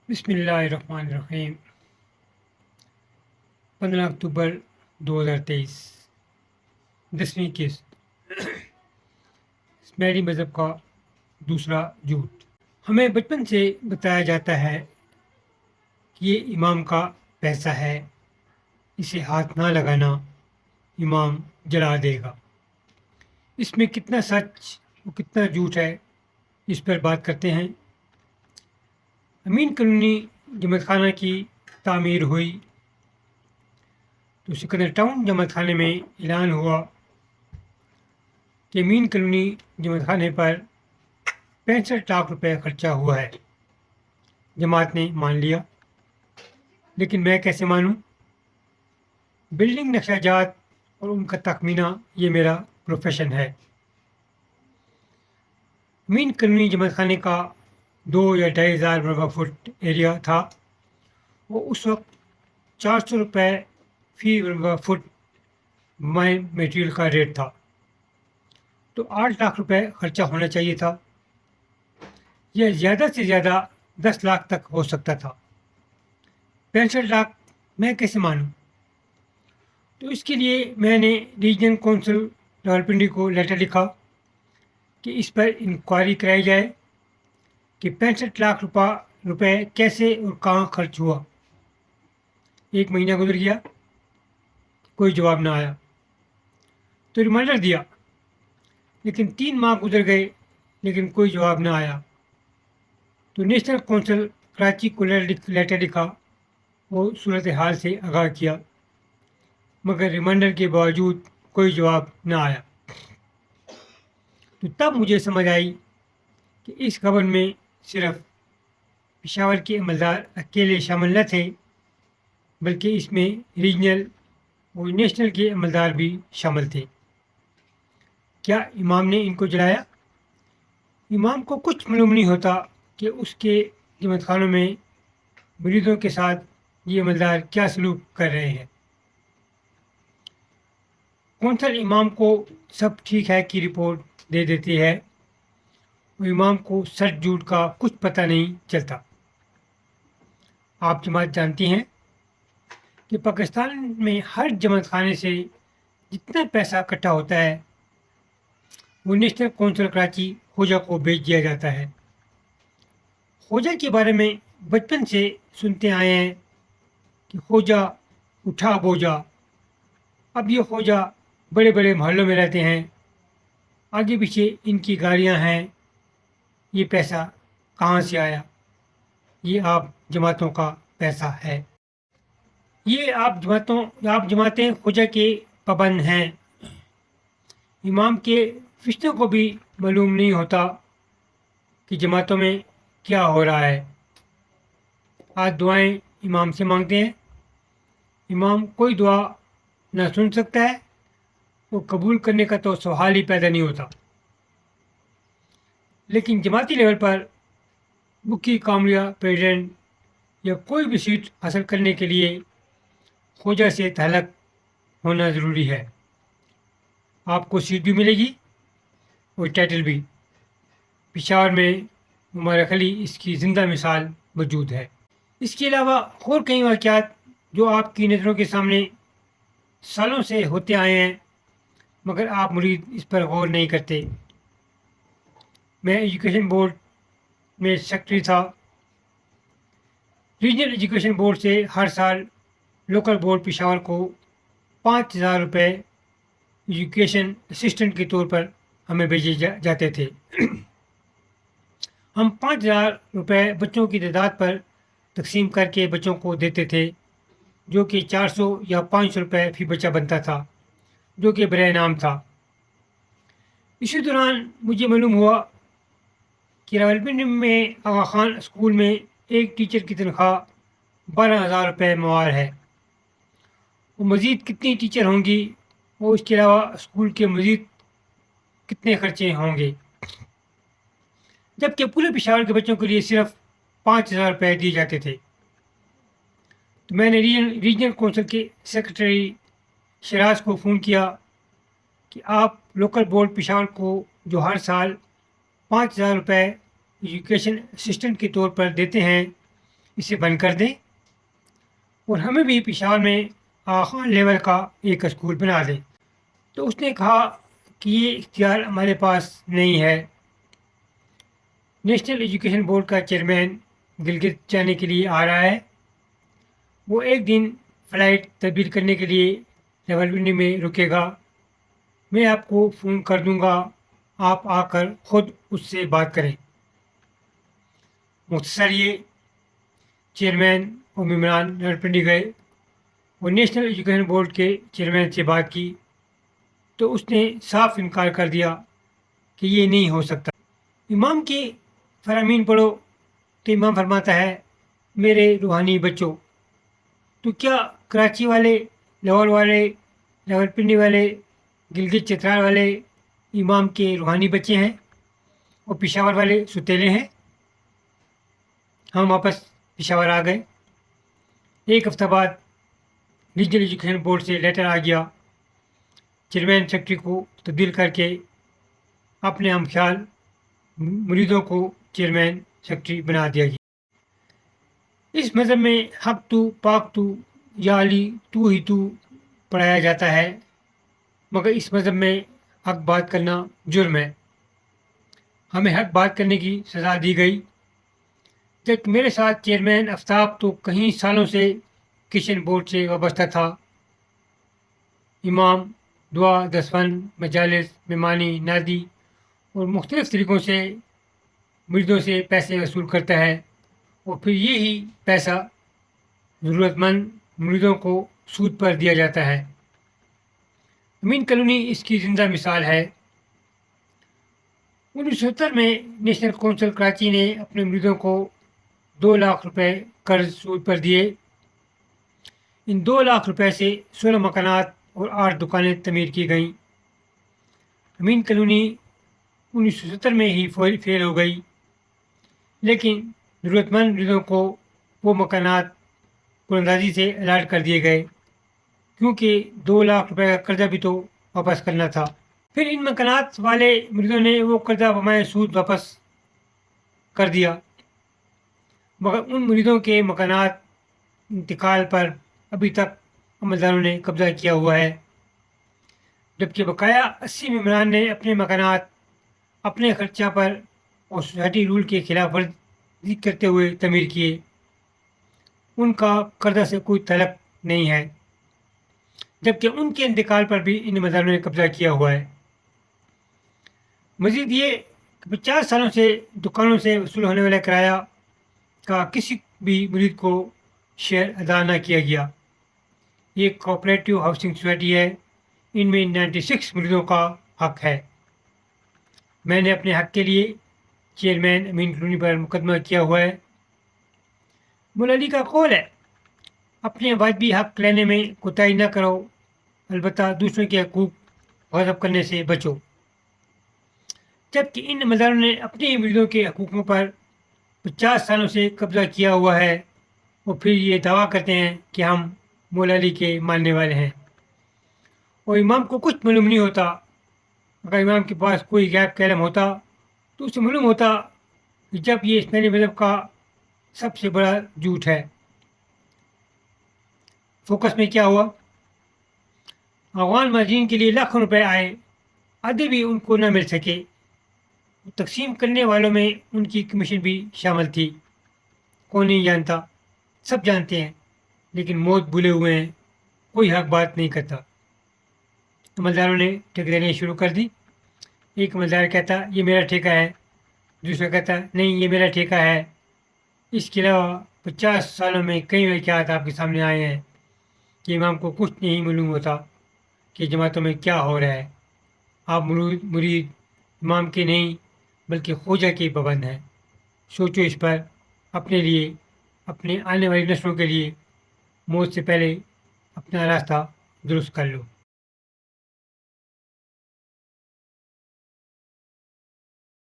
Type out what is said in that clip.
بسم اللہ الرحمن الرحیم 15 اکتوبر 2023 10ویں قسط اسمیری مذہب کا دوسرا جھوٹ۔ ہمیں بچپن سے بتایا جاتا ہے کہ یہ امام کا پیسہ ہے، اسے ہاتھ نہ لگانا، امام جلا دے گا۔ اس میں کتنا سچ اور کتنا جھوٹ ہے، اس پر بات کرتے ہیں۔ امین کالونی جماعت خانہ کی تعمیر ہوئی تو سکندر ٹاؤن جماعت خانے میں اعلان ہوا کہ امین کالونی جماعت خانے پر 65 لاکھ روپے خرچہ ہوا ہے۔ جماعت نے مان لیا، لیکن میں کیسے مانوں؟ بلڈنگ نقشہ جات اور ان کا تخمینہ یہ میرا پروفیشن ہے۔ امین کالونی جماعت خانے کا 2 یا 2,500 مربع فٹ ایریا تھا۔ وہ اس وقت 400 روپے فی مربع فٹ مائن میٹیریل کا ریٹ تھا، تو 8 لاکھ روپے خرچہ ہونا چاہیے تھا، یا زیادہ سے زیادہ 10 لاکھ تک ہو سکتا تھا۔ 65 لاکھ میں کیسے مانوں؟ تو اس کے لیے میں نے ریجنل کونسل راولپنڈی کو لیٹر لکھا کہ اس پر انکوائری کرائی جائے کہ 65 لاکھ روپے کیسے اور کہاں خرچ ہوا۔ 1 مہینہ گزر گیا، کوئی جواب نہ آیا، تو ریمائنڈر دیا، لیکن 3 ماہ گزر گئے لیکن کوئی جواب نہ آیا، تو نیشنل کونسل کراچی کو لیٹر لکھا اور صورتحال سے آگاہ کیا، مگر ریمائنڈر کے باوجود کوئی جواب نہ آیا۔ تو تب مجھے سمجھ آئی کہ اس خبر میں صرف پشاور کے عملدار اکیلے شامل نہ تھے، بلکہ اس میں ریجنل اور نیشنل کے عملدار بھی شامل تھے۔ کیا امام نے ان کو جلایا؟ امام کو کچھ معلوم نہیں ہوتا کہ اس کے جماعت خانوں میں مریدوں کے ساتھ یہ عملدار کیا سلوک کر رہے ہیں۔ کونسل امام کو سب ٹھیک ہے کی رپورٹ دے دیتی ہے اور امام کو سچ جھوٹ کا کچھ پتہ نہیں چلتا۔ آپ جماعت جانتی ہیں کہ پاکستان میں ہر جماعت خانے سے جتنا پیسہ اکٹھا ہوتا ہے وہ نیشنل کونسل کراچی خوجہ کو بھیج دیا جاتا ہے۔ خوجہ کے بارے میں بچپن سے سنتے آئے ہیں کہ خوجہ اٹھا بوجھا۔ اب یہ خوجہ بڑے بڑے محلوں میں رہتے ہیں، آگے پیچھے ان کی گاڑیاں ہیں، یہ پیسہ کہاں سے آیا؟ یہ آپ جماعتوں کا پیسہ ہے۔ یہ آپ جماعتیں خوجہ کے پابند ہیں۔ امام کے فرشتوں کو بھی معلوم نہیں ہوتا کہ جماعتوں میں کیا ہو رہا ہے۔ آج دعائیں امام سے مانگتے ہیں، امام کوئی دعا نہ سن سکتا ہے، وہ قبول کرنے کا تو سوال ہی پیدا نہیں ہوتا۔ لیکن جماعتی لیول پر مکھی کامریہ پریزیڈنٹ یا کوئی بھی سیٹ حاصل کرنے کے لیے خوجہ سے تعلق ہونا ضروری ہے۔ آپ کو سیٹ بھی ملے گی اور ٹائٹل بھی۔ پشاور میں مبارک علی اس کی زندہ مثال موجود ہے۔ اس کے علاوہ اور کئی واقعات جو آپ کی نظروں کے سامنے سالوں سے ہوتے آئے ہیں، مگر آپ مرید اس پر غور نہیں کرتے۔ میں ایجوکیشن بورڈ میں سیکرٹری تھا۔ ریجنل ایجوکیشن بورڈ سے ہر سال لوکل بورڈ پشاور کو 5,000 روپے ایجوکیشن اسسٹنٹ کے طور پر ہمیں بھیجے جاتے تھے۔ ہم 5,000 روپے بچوں کی تعداد پر تقسیم کر کے بچوں کو دیتے تھے، جو کہ 400 یا 500 روپے فی بچہ بنتا تھا، جو کہ برائے انعام تھا۔ اسی دوران مجھے معلوم ہوا کہ راولپنڈی میں آغا خان اسکول میں ایک ٹیچر کی تنخواہ 12,000 روپے ماہر ہے۔ وہ مزید کتنی ٹیچر ہوں گی اور اس کے علاوہ اسکول کے مزید کتنے خرچے ہوں گے، جبکہ پورے پشاور کے بچوں کے لیے صرف 5,000 روپے دیے جاتے تھے۔ تو میں نے ریجنل کونسل کے سیکرٹری شراز کو فون کیا کہ آپ لوکل بورڈ پشاور کو جو ہر سال 5,000 روپے ایجوکیشن اسسٹنٹ کے طور پر دیتے ہیں، اسے بند کر دیں اور ہمیں بھی پشاور میں خان لیول کا ایک اسکول بنا دیں۔ تو اس نے کہا کہ یہ اختیار ہمارے پاس نہیں ہے۔ نیشنل ایجوکیشن بورڈ کا چیئرمین گلگت جانے کے لیے آ رہا ہے، وہ ایک دن فلائٹ تبدیل کرنے کے لیے راولپنڈی میں رکے گا، میں آپ کو فون کر دوں گا، آپ آ کر خود اس سے بات کریں۔ مختصر یہ چیئرمین اور ممبران راولپنڈی گئے اور نیشنل ایجوکیشن بورڈ کے چیئرمین سے بات کی تو اس نے صاف انکار کر دیا کہ یہ نہیں ہو سکتا۔ امام کے فرامین پڑھو تو امام فرماتا ہے، میرے روحانی بچوں، تو کیا کراچی والے، لاہور والے، راولپنڈی والے، گلگت چترال والے امام کے روحانی بچے ہیں اور پشاور والے ستیلے ہیں؟ ہم واپس پشاور آ گئے۔ ایک ہفتہ بعد ریجنل ایجوکیشن بورڈ سے لیٹر آ گیا، چیئرمین سیکرٹری کو تبدیل کر کے اپنے ہم خیال مریدوں کو چیئرمین سیکرٹری بنا دیا گیا۔ اس مذہب میں حق تو، پاک تو، یا علی تو ہی تو پڑھایا جاتا ہے، مگر اس مذہب میں حق بات کرنا جرم ہے۔ ہمیں حق بات کرنے کی سزا دی گئی۔ جب میرے ساتھ چیئرمین آفتاب تو کئی سالوں سے ایجوکیشن بورڈ سے وابستہ تھا، امام دعا، دسوند، مجالس، مہمانی نازی اور مختلف طریقوں سے مریدوں سے پیسے وصول کرتا ہے اور پھر یہی پیسہ ضرورت مند مریدوں کو سود پر دیا جاتا ہے۔ امین کالونی اس کی زندہ مثال ہے۔ 1970 میں نیشنل کونسل کراچی نے اپنے مریدوں کو 2 لاکھ روپے قرض سود پر دیے۔ ان 2 لاکھ روپے سے 16 مکانات اور 8 دکانیں تعمیر کی گئیں۔ امین کالونی 1970 میں ہی فیل ہو گئی، لیکن ضرورت مند مریدوں کو وہ مکانات قراردادی سے الاٹ کر دیے گئے، کیونکہ 2 لاکھ روپے کا قرضہ بھی تو واپس کرنا تھا۔ پھر ان مکانات والے مریدوں نے وہ قرضہ بمائے سود واپس کر دیا، مگر ان مریدوں کے مکانات انتقال پر ابھی تک عملداروں نے قبضہ کیا ہوا ہے، جبکہ بقایا 80 ممبران نے اپنے مکانات اپنے خرچہ پر اور سوسائٹی رول کے خلاف ورزی کرتے ہوئے تعمیر کیے۔ ان کا قرضہ سے کوئی تعلق نہیں ہے، جبکہ ان کے انتقال پر بھی ان عملداروں نے قبضہ کیا ہوا ہے۔ مزید یہ کہ 50 سالوں سے دکانوں سے وصول ہونے والے کرایہ کا کسی بھی مرید کو شیئر ادا نہ کیا گیا۔ یہ کوآپریٹو ہاؤسنگ سوسائٹی ہے، ان میں 96 مریدوں کا حق ہے۔ میں نے اپنے حق کے لیے چیئرمین امین کالونی پر مقدمہ کیا ہوا ہے۔ مولا علی کا قول ہے، اپنے واجبی حق لینے میں کوتاہی نہ کرو، البتہ دوسروں کے حقوق غصب کرنے سے بچو۔ جبکہ ان عملداروں نے اپنے مریدوں کے حقوقوں پر 50 سالوں سے قبضہ کیا ہوا ہے اور پھر یہ دعویٰ کرتے ہیں کہ ہم مولا علی کے ماننے والے ہیں، اور امام کو کچھ معلوم نہیں ہوتا۔ اگر امام کے پاس کوئی غیب کا علم ہوتا تو اسے معلوم ہوتا کہ جب یہ اسلامی مذہب کا سب سے بڑا جھوٹ ہے۔ فوکس میں کیا ہوا؟ افغان مہاجرین کے لیے لاکھوں روپے آئے، آدھے بھی ان کو نہ مل سکے۔ تقسیم کرنے والوں میں ان کی کمیشن بھی شامل تھی۔ کون نہیں جانتا؟ سب جانتے ہیں، لیکن موت بھولے ہوئے ہیں، کوئی حق بات نہیں کرتا۔ عملداروں نے ٹھیکیداری شروع کر دی۔ ایک عملدار کہتا یہ میرا ٹھیکہ ہے، دوسرا کہتا نہیں یہ میرا ٹھیکہ ہے۔ اس کے علاوہ 50 سالوں میں کئی واقعات آپ کے سامنے آئے ہیں کہ امام کو کچھ نہیں معلوم ہوتا کہ جماعتوں میں کیا ہو رہا ہے۔ آپ مرید امام کے نہیں بلکہ خواجہ کے پابند ہیں۔ سوچو اس پر، اپنے لیے، اپنے آنے والی نسلوں کے لیے، موت سے پہلے اپنا راستہ درست کر لو۔